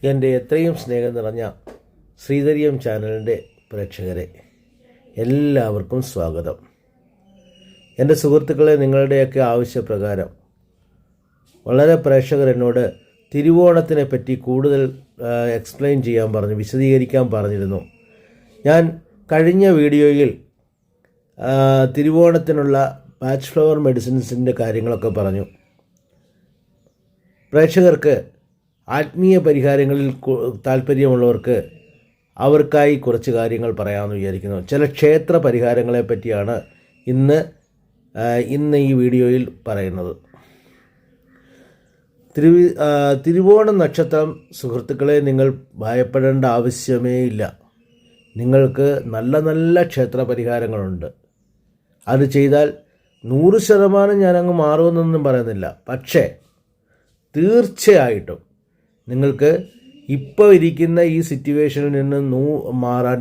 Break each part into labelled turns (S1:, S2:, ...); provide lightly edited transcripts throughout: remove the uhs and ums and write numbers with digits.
S1: എൻ്റെ എത്രയും സ്നേഹം നിറഞ്ഞ ശ്രീധരിയം ചാനലിൻ്റെ പ്രേക്ഷകരെ എല്ലാവർക്കും സ്വാഗതം. എൻ്റെ സുഹൃത്തുക്കളെ, നിങ്ങളുടെയൊക്കെ ആവശ്യപ്രകാരം വളരെ പ്രേക്ഷകർ എന്നോട് തിരുവോണത്തിനെ പറ്റി കൂടുതൽ എക്സ്പ്ലെയിൻ ചെയ്യാൻ പറഞ്ഞു, വിശദീകരിക്കാൻ പറഞ്ഞിരുന്നു. ഞാൻ കഴിഞ്ഞ വീഡിയോയിൽ തിരുവോണത്തിനുള്ള പാച്ച് ഫ്ലവർ മെഡിസിൻസിൻ്റെ കാര്യങ്ങളൊക്കെ പറഞ്ഞു. പ്രേക്ഷകർക്ക് ആത്മീയ പരിഹാരങ്ങളിൽ താല്പര്യമുള്ളവർക്ക് അവർക്കായി കുറച്ച് കാര്യങ്ങൾ പറയാമെന്ന് വിചാരിക്കുന്നു. ചില ക്ഷേത്ര പരിഹാരങ്ങളെ പറ്റിയാണ് ഇന്ന് ഈ വീഡിയോയിൽ പറയുന്നത്. തിരുവോണ നക്ഷത്രം സുഹൃത്തുക്കളെ, നിങ്ങൾ ഭയപ്പെടേണ്ട ആവശ്യമേ ഇല്ല. നിങ്ങൾക്ക് നല്ല നല്ല ക്ഷേത്ര പരിഹാരങ്ങളുണ്ട്. അത് ചെയ്താൽ 100% ഞാനങ്ങ് മാറുമെന്നൊന്നും പറയുന്നില്ല. പക്ഷേ തീർച്ചയായിട്ടും നിങ്ങൾക്ക് ഇപ്പോൾ ഇരിക്കുന്ന ഈ സിറ്റുവേഷനിൽ നിന്ന് മാറാൻ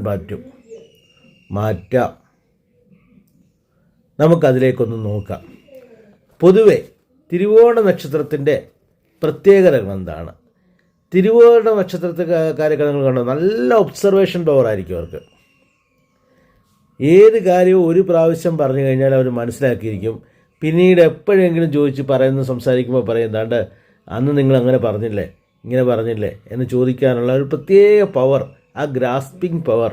S1: മാറ്റാം. നമുക്കതിലേക്കൊന്ന് നോക്കാം. പൊതുവെ തിരുവോണ നക്ഷത്രത്തിൻ്റെ പ്രത്യേകതകൾ എന്താണ്? തിരുവോണ നക്ഷത്രക്കാരെ നിങ്ങൾ കണ്ടോ, നല്ല ഒബ്സർവേഷൻ പവർ ആയിരിക്കും അവർക്ക്. ഏത് കാര്യവും ഒരു പ്രാവശ്യം പറഞ്ഞു കഴിഞ്ഞാൽ അവർ മനസ്സിലാക്കിയിരിക്കും. പിന്നീട് എപ്പോഴെങ്കിലും സംസാരിക്കുമ്പോൾ പറയുന്നതാണ്ട് അന്ന് നിങ്ങൾ അങ്ങനെ പറഞ്ഞില്ലേ, ഇങ്ങനെ പറഞ്ഞില്ലേ എന്ന് ചോദിക്കാനുള്ള ഒരു പ്രത്യേക പവർ, ആ ഗ്രാസ്പിംഗ് പവർ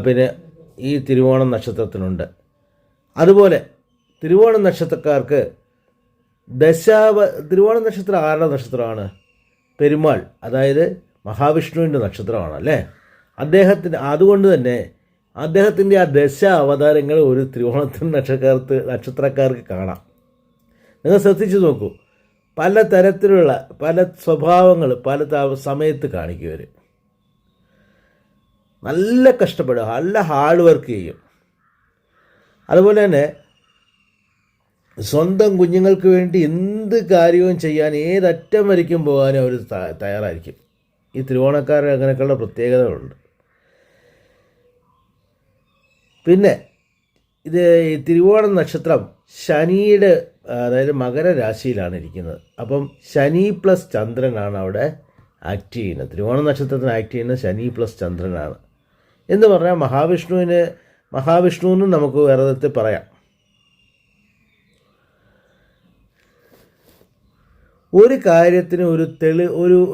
S1: പിന്നെ ഈ തിരുവോണം നക്ഷത്രത്തിനുണ്ട്. അതുപോലെ തിരുവോണ നക്ഷത്രക്കാർക്ക് തിരുവോണ നക്ഷത്രം ആരുടെ നക്ഷത്രമാണ്? പെരുമാൾ, അതായത് മഹാവിഷ്ണുവിൻ്റെ നക്ഷത്രമാണ് അല്ലേ. അതുകൊണ്ട് തന്നെ അദ്ദേഹത്തിൻ്റെ ആ അവതാരങ്ങൾ ഒരു തിരുവോണത്തിന് നക്ഷത്രക്കാർക്ക് കാണാം. നിങ്ങൾ ശ്രദ്ധിച്ചു നോക്കൂ, പല തരത്തിലുള്ള പല സ്വഭാവങ്ങൾ പല സമയത്ത് കാണിക്കും. നല്ല കഷ്ടപ്പെടുക, നല്ല ഹാർഡ് വർക്ക് ചെയ്യും. അതുപോലെ തന്നെ സ്വന്തം കുഞ്ഞുങ്ങൾക്ക് വേണ്ടി എന്ത് കാര്യവും ചെയ്യാൻ, ഏതറ്റം വരയ്ക്കും പോകാനും അവർ തയ്യാറായിരിക്കും. ഈ തിരുവോണക്കാരുടെ അങ്ങനെയൊക്കെയുള്ള പ്രത്യേകതകളുണ്ട്. പിന്നെ ഈ തിരുവോണ നക്ഷത്രം ശനിയുടെ, അതായത് മകരരാശിയിലാണ് ഇരിക്കുന്നത്. അപ്പം ശനി പ്ലസ് ചന്ദ്രനാണ് അവിടെ ആക്ട് ചെയ്യുന്നത്. തിരുവോണ നക്ഷത്രത്തിന് ആക്ട് ചെയ്യുന്നത് ശനി പ്ലസ് ചന്ദ്രനാണ് എന്ന് പറഞ്ഞാൽ മഹാവിഷ്ണുവിനും നമുക്ക് വേറെ പറയാം. ഒരു കാര്യത്തിന് ഒരു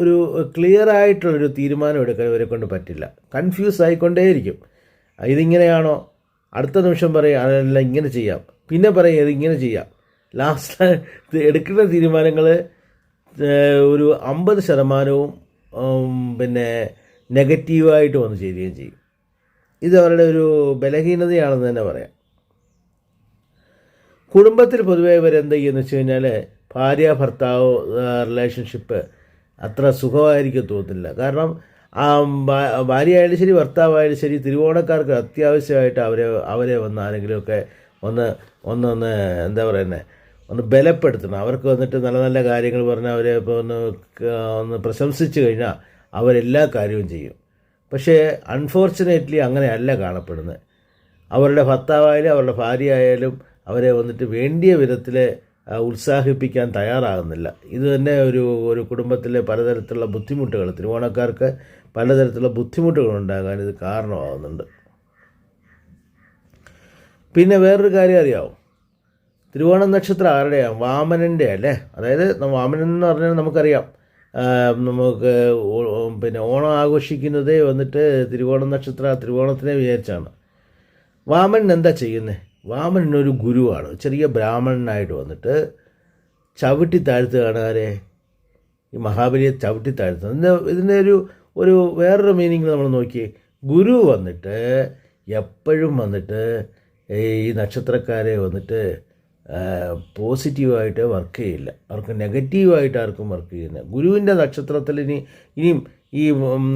S1: ക്ലിയർ ആയിട്ടുള്ളൊരു തീരുമാനം എടുക്കാൻ ഇവരെ കൊണ്ട് പറ്റില്ല. കൺഫ്യൂസ് ആയിക്കൊണ്ടേയിരിക്കും. ഇതിങ്ങനെയാണോ, അടുത്ത നിമിഷം പറയും അതല്ല ഇങ്ങനെ ചെയ്യാം, പിന്നെ പറയും ഇതിങ്ങനെ ചെയ്യാം. ലാസ്റ്റ് എടുക്കുന്ന തീരുമാനങ്ങൾ ഒരു 50% പിന്നെ നെഗറ്റീവായിട്ട് വന്ന് ചേരുകയും ചെയ്യും. ഇത് അവരുടെ ഒരു ബലഹീനതയാണെന്ന് തന്നെ പറയാം. കുടുംബത്തിൽ പൊതുവേ ഇവരെന്ത് ചെയ്യുമെന്ന് വെച്ച് കഴിഞ്ഞാൽ, ഭാര്യ ഭർത്താവ് റിലേഷൻഷിപ്പ് അത്ര സുഖമായിരിക്കും തോന്നില്ല. കാരണം ഭാര്യയായാലും ശരി ഭർത്താവായാലും ശരി തിരുവോണക്കാർക്ക് അത്യാവശ്യമായിട്ട് അവരെ വന്ന് ആരെങ്കിലുമൊക്കെ ഒന്ന് എന്താ പറയുന്നത്, ഒന്ന് ബലപ്പെടുത്തണം. അവർക്ക് വന്നിട്ട് നല്ല നല്ല കാര്യങ്ങൾ പറഞ്ഞാൽ അവരെ ഇപ്പോൾ ഒന്ന് പ്രശംസിച്ച് കഴിഞ്ഞാൽ അവരെല്ലാ കാര്യവും ചെയ്യും. പക്ഷേ അൺഫോർച്ചുനേറ്റ്ലി അങ്ങനെയല്ല കാണപ്പെടുന്നത്. അവരുടെ ഭർത്താവായാലും അവരുടെ ഭാര്യ ആയാലും അവരെ വന്നിട്ട് വേണ്ടിയ വിധത്തിൽ ഉത്സാഹിപ്പിക്കാൻ തയ്യാറാകുന്നില്ല. ഇത് തന്നെ ഒരു കുടുംബത്തിലെ പലതരത്തിലുള്ള ബുദ്ധിമുട്ടുകൾ, തിരുവോണക്കാർക്ക് പലതരത്തിലുള്ള ബുദ്ധിമുട്ടുകൾ ഉണ്ടാകാൻ ഇത് കാരണമാകുന്നുണ്ട്. പിന്നെ വേറൊരു കാര്യം അറിയാമോ, തിരുവോണ നക്ഷത്രം ആരുടെയാണ്? വാമനൻ്റെ അല്ലേ. അതായത് വാമനൻ എന്ന് പറഞ്ഞാൽ നമുക്കറിയാം, നമുക്ക് പിന്നെ ഓണം ആഘോഷിക്കുന്നതേ വന്നിട്ട് തിരുവോണത്തിനെ വിചാരിച്ചാണ്. വാമനൻ എന്താ ചെയ്യുന്നത്? വാമനൻ ഒരു ഗുരുവാണ്. ചെറിയ ബ്രാഹ്മണനായിട്ട് വന്നിട്ട് ചവിട്ടി താഴ്ത്തുകയാണ് ആരെ? ഈ മഹാബലിയെ ചവിട്ടി താഴ്ത്തുന്നത്. ഇതിൻ്റെ ഒരു വേറൊരു മീനിങ് നമ്മൾ നോക്കിയേ. ഗുരു വന്നിട്ട് എപ്പോഴും വന്നിട്ട് ഈ നക്ഷത്രക്കാരെ വന്നിട്ട് പോസിറ്റീവായിട്ട് വർക്ക് ചെയ്യില്ല, അവർക്ക് നെഗറ്റീവായിട്ട് ആർക്കും വർക്ക് ചെയ്യുന്നില്ല. ഗുരുവിൻ്റെ നക്ഷത്രത്തിൽ ഇനിയും ഈ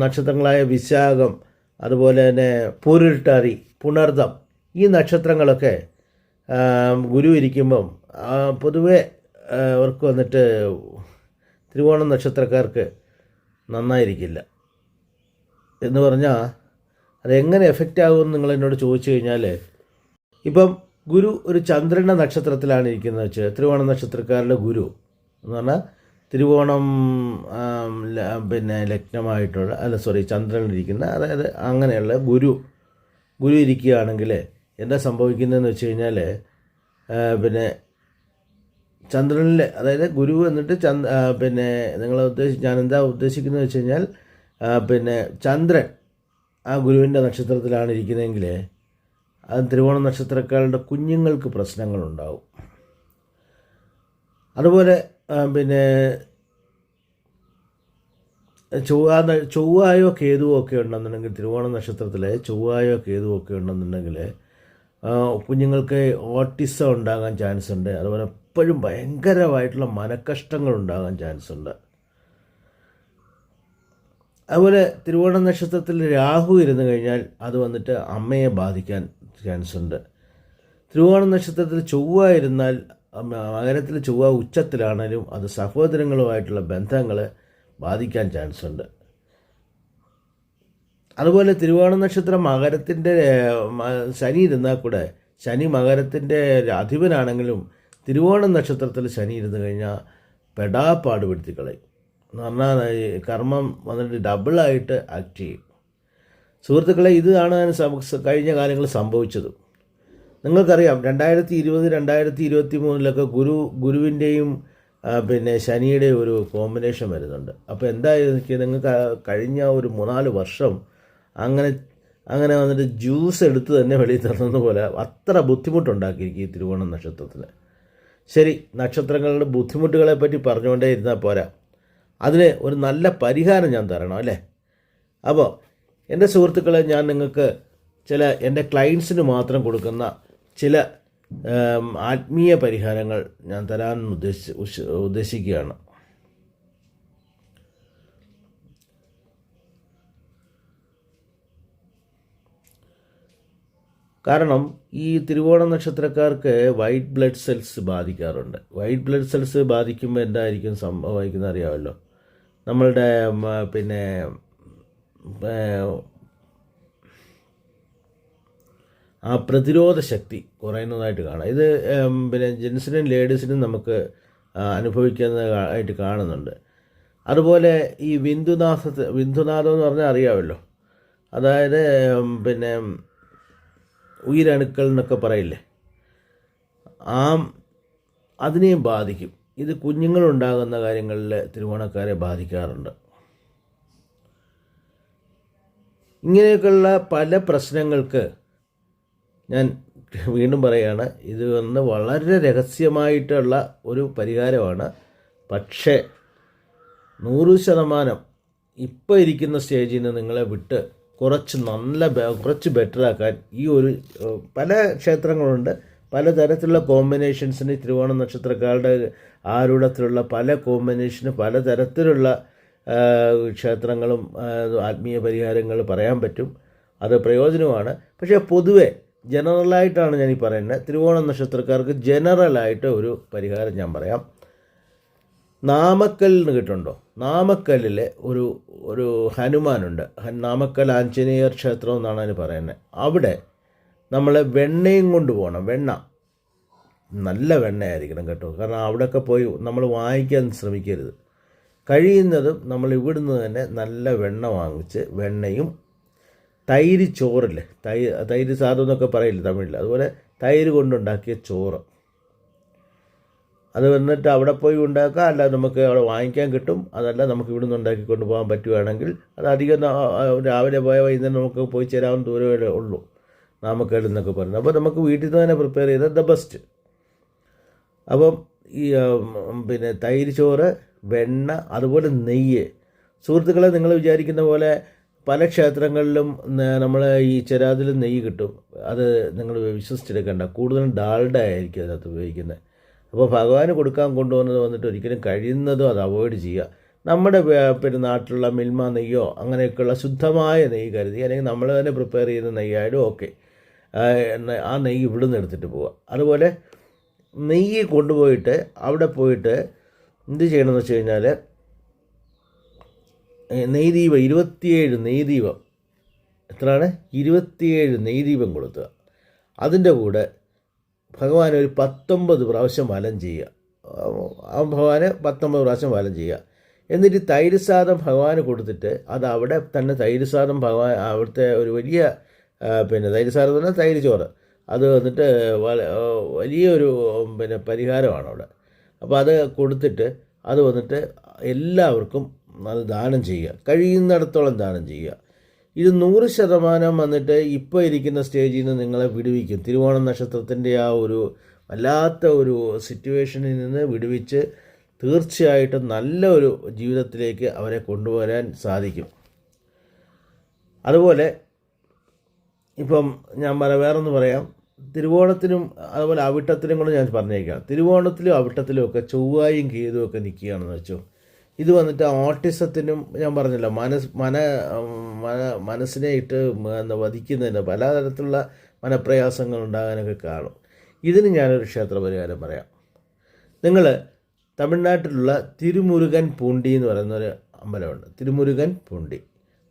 S1: നക്ഷത്രങ്ങളായ വിശാഖം, അതുപോലെ തന്നെ പൂരുരുട്ടാതി, പുണർദം, ഈ നക്ഷത്രങ്ങളൊക്കെ ഗുരു ഇരിക്കുമ്പം പൊതുവെ അവർക്ക് വന്നിട്ട് തിരുവോണം നക്ഷത്രക്കാർക്ക് നന്നായിരിക്കില്ല. എന്ന് പറഞ്ഞാൽ അതെങ്ങനെ എഫക്റ്റ് ആകുമെന്ന് നിങ്ങൾ എന്നോട് ചോദിച്ചു കഴിഞ്ഞാൽ, ഇപ്പം ഗുരു ഒരു ചന്ദ്രൻ്റെ നക്ഷത്രത്തിലാണ് ഇരിക്കുന്നത് വെച്ച് തിരുവോണ നക്ഷത്രക്കാരുടെ ഗുരു എന്ന് പറഞ്ഞാൽ തിരുവോണം പിന്നെ ലഗ്നമായിട്ടുള്ള ചന്ദ്രനിരിക്കുന്ന, അതായത് അങ്ങനെയുള്ള ഗുരു ഇരിക്കുകയാണെങ്കിൽ എന്താ സംഭവിക്കുന്നതെന്ന് വെച്ച് കഴിഞ്ഞാൽ പിന്നെ ചന്ദ്രനിൽ, അതായത് ഗുരു എന്നിട്ട് പിന്നെ ഞാൻ എന്താ ഉദ്ദേശിക്കുന്നത് വെച്ച് കഴിഞ്ഞാൽ പിന്നെ ചന്ദ്രൻ ആ ഗുരുവിൻ്റെ നക്ഷത്രത്തിലാണ് ഇരിക്കുന്നതെങ്കിൽ അത് തിരുവോണ നക്ഷത്രക്കാരുടെ കുഞ്ഞുങ്ങൾക്ക് പ്രശ്നങ്ങളുണ്ടാവും. അതുപോലെ പിന്നെ ചൊവ്വായോ കേതുവോ ഒക്കെ ഉണ്ടെന്നുണ്ടെങ്കിൽ, തിരുവോണ നക്ഷത്രത്തിൽ ചൊവ്വായോ കേതുവോ ഒക്കെ ഉണ്ടെന്നുണ്ടെങ്കിൽ കുഞ്ഞുങ്ങൾക്ക് ഓട്ടിസം ഉണ്ടാകാൻ ചാൻസ് ഉണ്ട്. അതുപോലെ എപ്പോഴും ഭയങ്കരമായിട്ടുള്ള മനക്കഷ്ടങ്ങൾ ഉണ്ടാകാൻ ചാൻസ് ഉണ്ട്. അതുപോലെ തിരുവോണ നക്ഷത്രത്തിൽ രാഹു ഇരുന്ന് കഴിഞ്ഞാൽ അത് വന്നിട്ട് അമ്മയെ ബാധിക്കാൻ ചാൻസ് ഉണ്ട്. തിരുവോണ നക്ഷത്രത്തിൽ ചൊവ്വ ഇരുന്നാൽ, മകരത്തിൽ ചൊവ്വ ഉച്ചത്തിലാണെങ്കിലും അത് സഹോദരങ്ങളുമായിട്ടുള്ള ബന്ധങ്ങൾ ബാധിക്കാൻ ചാൻസ് ഉണ്ട്. അതുപോലെ തിരുവോണ നക്ഷത്രം മകരത്തിൻ്റെ ശനി ഇരുന്നാൽ കൂടെ, ശനി മകരത്തിൻ്റെ അധിപനാണെങ്കിലും തിരുവോണ നക്ഷത്രത്തിൽ ശനി ഇരുന്ന് കഴിഞ്ഞാൽ പെടാപ്പാട് പെടുത്തിക്കളയും. എന്ന് പറഞ്ഞാൽ കർമ്മം വന്നിട്ട് ഡബിളായിട്ട് ആക്ട് ചെയ്യും. സുഹൃത്തുക്കളെ, ഇതാണ് കഴിഞ്ഞ കാലങ്ങളിൽ സംഭവിച്ചത്. നിങ്ങൾക്കറിയാം 2020, 2023 ഗുരുവിൻ്റെയും പിന്നെ ശനിയുടെയും ഒരു കോമ്പിനേഷൻ വരുന്നുണ്ട്. അപ്പോൾ എന്തായിരിക്കും, നിങ്ങൾക്ക് കഴിഞ്ഞ ഒരു 3-4 വർഷം അങ്ങനെ വന്നിട്ട് ജ്യൂസ് എടുത്ത് തന്നെ വെളിയിൽ തന്നത് പോലെ അത്ര ബുദ്ധിമുട്ടുണ്ടാക്കിയിരിക്കും ഈ തിരുവോണം നക്ഷത്രത്തിന്. ശരി, നക്ഷത്രങ്ങളുടെ ബുദ്ധിമുട്ടുകളെ പറ്റി പറഞ്ഞുകൊണ്ടേ ഇരുന്നാൽ പോരാ, അതിന് ഒരു നല്ല പരിഹാരം ഞാൻ തരണം അല്ലേ? അപ്പോൾ എൻ്റെ സുഹൃത്തുക്കളെ, ഞാൻ നിങ്ങൾക്ക് എൻ്റെ ക്ലയൻസിന് മാത്രം കൊടുക്കുന്ന ചില ആത്മീയ പരിഹാരങ്ങൾ ഞാൻ തരാൻ ഉദ്ദേശിക്കുകയാണ്. കാരണം ഈ തിരുവോണ നക്ഷത്രക്കാർക്ക് വൈറ്റ് ബ്ലഡ് സെൽസ് ബാധിക്കാറുണ്ട്. വൈറ്റ് ബ്ലഡ് സെൽസ് ബാധിക്കുമ്പോൾ എന്തായിരിക്കും സംഭവിക്കുന്നത് അറിയാമല്ലോ. നമ്മളുടെ പിന്നെ ആ പ്രതിരോധ ശക്തി കുറയുന്നതായിട്ട് കാണാം. ഇത് പിന്നെ ജെൻസിനും ലേഡീസിനും നമുക്ക് അനുഭവിക്കുന്നതായിട്ട് കാണുന്നുണ്ട്. അതുപോലെ ഈ വിന്ദുനാഥം എന്ന് പറഞ്ഞാൽ അറിയാമല്ലോ, അതായത് പിന്നെ ഉയിരணுക്കൾ എന്നൊക്കെ പറയില്ലേ, അതിനെയും ബാധിക്കും. ഇത് കുഞ്ഞുങ്ങളുണ്ടാകുന്ന കാര്യങ്ങളിൽ തിരുവോണക്കാരെ ബാധിക്കാറുണ്ട്. ഇങ്ങനെയൊക്കെയുള്ള പല പ്രശ്നങ്ങൾക്ക് ഞാൻ വീണ്ടും പറയുകയാണ്, ഇത് വളരെ രഹസ്യമായിട്ടുള്ള ഒരു പരിഹാരമാണ്. പക്ഷേ 100% ഇപ്പോൾ ഇരിക്കുന്ന സ്റ്റേജിൽ നിന്ന് നിങ്ങളെ വിട്ട് കുറച്ച് ബെറ്ററാക്കാൻ ഈ ഒരു പല ക്ഷേത്രങ്ങളുണ്ട്. പലതരത്തിലുള്ള കോമ്പിനേഷൻസിന് തിരുവോണ നക്ഷത്രക്കാരുടെ ആരൂഢത്തിലുള്ള പല കോമ്പിനേഷന് പലതരത്തിലുള്ള ക്ഷേത്രങ്ങളും ആത്മീയ പരിഹാരങ്ങൾ പറയാൻ പറ്റും. അത് പ്രയോജനമാണ്. പക്ഷേ പൊതുവെ ജനറലായിട്ടാണ് ഞാനീ പറയുന്നത്. തിരുവോണ നക്ഷത്രക്കാർക്ക് ജനറലായിട്ട് ഒരു പരിഹാരം ഞാൻ പറയാം. നാമക്കല്ലിന് കിട്ടുന്നുണ്ടോ? നാമക്കല്ലിൽ ഒരു ഹനുമാനുണ്ട്. നാമക്കൽ ആഞ്ജനേയർ ക്ഷേത്രം എന്നാണ് അതിന് പറയുന്നത്. അവിടെ നമ്മൾ വെണ്ണയും കൊണ്ട് പോകണം. നല്ല വെണ്ണയായിരിക്കണം കേട്ടോ. കാരണം അവിടെയൊക്കെ പോയി നമ്മൾ വാങ്ങിക്കാൻ ശ്രമിക്കരുത്. കഴിയുന്നതും നമ്മൾ ഇവിടുന്ന് തന്നെ നല്ല വെണ്ണ വാങ്ങിച്ച്, വെണ്ണയും തൈര് ചോറില്ലേ, തൈര് സാധനം എന്നൊക്കെ പറയില്ലേ തമിഴിൽ, അതുപോലെ തൈര് കൊണ്ടുണ്ടാക്കിയ ചോറ്, അത് വന്നിട്ട് അവിടെ പോയി ഉണ്ടാക്കുക. അല്ല നമുക്ക് അവിടെ വാങ്ങിക്കാൻ കിട്ടും. അതല്ല നമുക്ക് ഇവിടുന്ന് ഉണ്ടാക്കി കൊണ്ടുപോകാൻ പറ്റുകയാണെങ്കിൽ അത് അധികം രാവിലെ പോയ വൈകുന്നേരം നമുക്ക് പോയി ചേരാവുന്ന ദൂരമേ ഉള്ളൂ നാമക്കൽ എന്നൊക്കെ പറയുന്നത്. അപ്പോൾ നമുക്ക് വീട്ടിൽ നിന്ന് തന്നെ പ്രിപ്പയർ ചെയ്താൽ ദ ബെസ്റ്റ്. അപ്പം ഈ പിന്നെ തൈര് ചോറ്, വെണ്ണ, അതുപോലെ നെയ്യ്. സുഹൃത്തുക്കളെ, നിങ്ങൾ വിചാരിക്കുന്ന പോലെ പല ക്ഷേത്രങ്ങളിലും നമ്മൾ ഈ ചെരാതിൽ നെയ്യ് കിട്ടും. അത് നിങ്ങൾ വിശ്വസിച്ചെടുക്കേണ്ട. കൂടുതലും ഡാൽഡ ആയിരിക്കും അതിനകത്ത് ഉപയോഗിക്കുന്നത്. അപ്പോൾ ഭഗവാന് കൊടുക്കാൻ കൊണ്ടുപോകുന്നത് വന്നിട്ട് ഒരിക്കലും കഴിയുന്നതും അത് അവോയ്ഡ് ചെയ്യുക. നമ്മുടെ പിന്നെ നാട്ടിലുള്ള മിൽമ നെയ്യോ അങ്ങനെയൊക്കെയുള്ള ശുദ്ധമായ നെയ്യ് കരുതി, അല്ലെങ്കിൽ നമ്മൾ തന്നെ പ്രിപ്പയർ ചെയ്യുന്ന നെയ്യായാലും ഓക്കെ, ആ നെയ്യ് ഇവിടുന്ന് എടുത്തിട്ട് പോവുക. അതുപോലെ നെയ്യ് കൊണ്ടുപോയിട്ട് അവിടെ പോയിട്ട് എന്ത് ചെയ്യണമെന്ന് വെച്ച് കഴിഞ്ഞാൽ, നെയ്ദീപം 27 നെയ്ദീപം, എത്രയാണ് 27 നെയ്ദീപം കൊളുത്തുക. അതിൻ്റെ കൂടെ ഭഗവാൻ ഒരു 19 പ്രാവശ്യം വലം ചെയ്യുക. ഭഗവാന് 19 പ്രാവശ്യം വലം ചെയ്യുക. എന്നിട്ട് തൈര് സാദം ഭഗവാന് കൊടുത്തിട്ട് അത് അവിടെ തന്നെ തൈര് സാദം ഭഗവാൻ അവിടുത്തെ ഒരു വലിയ തൈര് സാദം എന്ന് പറഞ്ഞാൽ തൈര് ചോറ് അത് വന്നിട്ട് വലിയൊരു പരിഹാരമാണ് അവിടെ. അപ്പോൾ അത് കൊടുത്തിട്ട് അത് വന്നിട്ട് എല്ലാവർക്കും അത് ദാനം ചെയ്യുക, കഴിയുന്നിടത്തോളം ദാനം ചെയ്യുക. ഇത് 100% വന്നിട്ട് ഇപ്പോൾ ഇരിക്കുന്ന സ്റ്റേജിൽ നിന്ന് നിങ്ങളെ വിടുവിക്കും. തിരുവോണ നക്ഷത്രത്തിൻ്റെ ആ ഒരു വല്ലാത്ത ഒരു സിറ്റുവേഷനിൽ നിന്ന് വിടുവിച്ച് തീർച്ചയായിട്ടും നല്ല ഒരു ജീവിതത്തിലേക്ക് അവരെ കൊണ്ടുവരാൻ സാധിക്കും. അതുപോലെ ഇപ്പം ഞാൻ വേറൊന്ന് പറയാം, തിരുവോണത്തിനും അതുപോലെ അവിട്ടത്തിനും കൂടെ ഞാൻ പറഞ്ഞേക്കാം. തിരുവോണത്തിലും അവിട്ടത്തിലും ഒക്കെ ചൊവ്വായും കേതുവും ഒക്കെ നിൽക്കുകയാണെന്ന് വെച്ചോ. ഇത് വന്നിട്ട് ഓട്ടിസത്തിനും ഞാൻ പറഞ്ഞല്ലോ മനസ്സിനെ ഇട്ട് വധിക്കുന്നതിന് പലതരത്തിലുള്ള മനപ്രയാസങ്ങൾ ഉണ്ടാകാനൊക്കെ കാണും. ഇതിന് ഞാനൊരു ക്ഷേത്ര പരിഹാരം പറയാം. നിങ്ങൾ തമിഴ്നാട്ടിലുള്ള തിരുമുരുകൻ പൂണ്ടി എന്ന് പറയുന്നൊരു അമ്പലമുണ്ട്, തിരുമുരുകൻ പൂണ്ടി.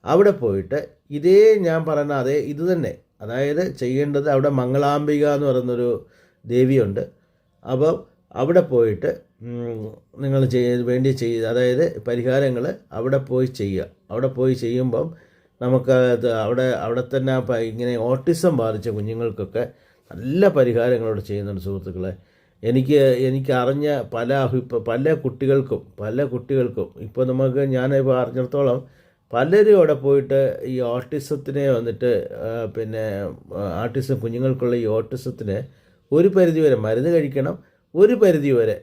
S1: അവിടെ പോയിട്ട് ഇതേ ഞാൻ പറയുന്ന അതേ ഇത് തന്നെ, അതായത് ചെയ്യേണ്ടത് അവിടെ മംഗളാംബിക എന്ന് പറയുന്നൊരു ദേവിയുണ്ട്. അപ്പം അവിടെ പോയിട്ട് നിങ്ങൾ അതായത് പരിഹാരങ്ങൾ അവിടെ പോയി ചെയ്യുക. അവിടെ പോയി ചെയ്യുമ്പം നമുക്ക് അവിടെ തന്നെ ഇങ്ങനെ ഓട്ടിസം ബാധിച്ച കുഞ്ഞുങ്ങൾക്കൊക്കെ നല്ല പരിഹാരങ്ങളോട് ചെയ്യുന്നുണ്ട് സുഹൃത്തുക്കളെ. എനിക്ക് അറിഞ്ഞ പല കുട്ടികൾക്കും ഇപ്പോൾ ഞാനിപ്പോൾ അറിഞ്ഞിടത്തോളം പലരും അവിടെ പോയിട്ട് ഈ ഓട്ടിസത്തിനെ വന്നിട്ട് ആട്ടിസം കുഞ്ഞുങ്ങൾക്കുള്ള ഈ ഓട്ടിസത്തിന് ഒരു പരിധിവരെ മരുന്ന് കഴിക്കണം, ഒരു പരിധിവരെ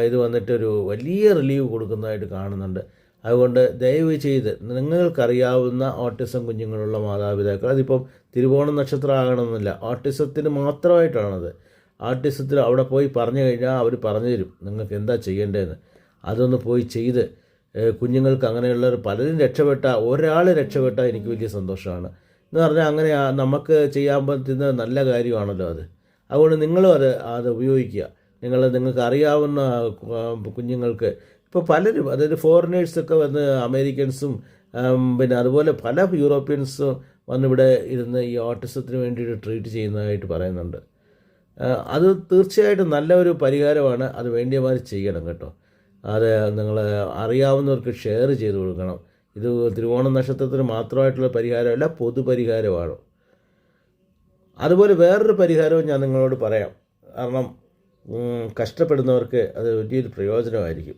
S1: ഇത് വന്നിട്ടൊരു വലിയ റിലീവ് കൊടുക്കുന്നതായിട്ട് കാണുന്നുണ്ട്. അതുകൊണ്ട് ദയവ് ചെയ്ത് നിങ്ങൾക്കറിയാവുന്ന ഓട്ടിസം കുഞ്ഞുങ്ങളുള്ള മാതാപിതാക്കൾ, അതിപ്പം തിരുവോണ നക്ഷത്രം ആകണമെന്നില്ല, ഓട്ടിസത്തിന് മാത്രമായിട്ടാണത്. ഓട്ടിസത്തിൽ അവിടെ പോയി പറഞ്ഞു കഴിഞ്ഞാൽ അവർ പറഞ്ഞു തരും നിങ്ങൾക്ക് എന്താ ചെയ്യേണ്ടതെന്ന്. അതൊന്ന് പോയി ചെയ്ത് കുഞ്ഞുങ്ങൾക്ക് അങ്ങനെയുള്ളവർ പലരും ഒരാൾ രക്ഷപ്പെട്ടാൽ എനിക്ക് വലിയ സന്തോഷമാണ്. എന്ന് പറഞ്ഞാൽ അങ്ങനെ നമുക്ക് ചെയ്യാൻ പറ്റുന്ന നല്ല കാര്യമാണല്ലോ അത്. അതുകൊണ്ട് നിങ്ങളും അത് ഉപയോഗിക്കുക. നിങ്ങൾക്ക് അറിയാവുന്ന കുഞ്ഞുങ്ങൾക്ക് ഇപ്പോൾ പലരും, അതായത് ഫോറിനേഴ്സൊക്കെ വന്ന് അമേരിക്കൻസും അതുപോലെ പല യൂറോപ്യൻസും വന്നിവിടെ ഇരുന്ന് ഈ ഓട്ടിസത്തിന് വേണ്ടിയിട്ട് ട്രീറ്റ് ചെയ്യുന്നതായിട്ട് പറയുന്നുണ്ട്. അത് തീർച്ചയായിട്ടും നല്ലൊരു പരിഹാരമാണ്. അത് വേണ്ടിയമാതിരി ചെയ്യണം കേട്ടോ. അത് നിങ്ങൾ അറിയാവുന്നവർക്ക് ഷെയർ ചെയ്ത് കൊടുക്കണം. ഇത് തിരുവോണ നക്ഷത്രത്തിന് മാത്രമായിട്ടുള്ള പരിഹാരമല്ല, പൊതുപരിഹാരമാണ്. അതുപോലെ വേറൊരു പരിഹാരവും ഞാൻ നിങ്ങളോട് പറയാം. കാരണം കഷ്ടപ്പെടുന്നവർക്ക് അത് വലിയൊരു പ്രയോജനമായിരിക്കും.